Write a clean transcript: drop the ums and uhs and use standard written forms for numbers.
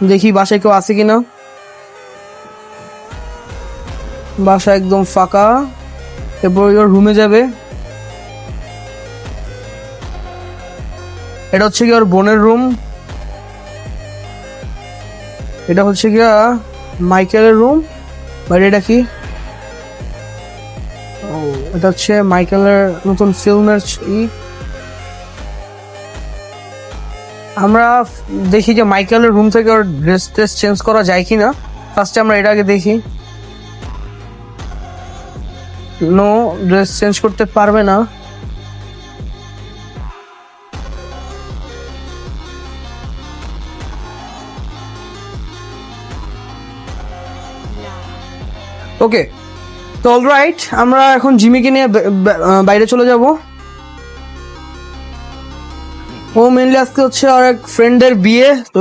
দেখি বাসায় কেউ আছে কিনা। বাসা একদম ফাঁকা। এরপর ওর রুমে যাবে। এটা হচ্ছে কি ওর বোনের রুম। এটা হচ্ছে গিয়া মাইকেলের রুম। বাট এটা কি? ও, এটা হচ্ছে মাইকেলের নতুন ফিল্মের আমরা দেখি যে মাইকেলের রুম থেকে ওর ড্রেস ট্রেস চেঞ্জ করা যায় কিনা। ফার্স্টে আমরা এটা আগে দেখি। নো, ড্রেস চেঞ্জ করতে পারবে না। ওকে, তো অলরাইট, আমরা এখন জিমিকে নিয়ে বাইরে চলে যাব। ও মেনলি আজকে হচ্ছে আর এক ফ্রেন্ডের বিয়ে, তো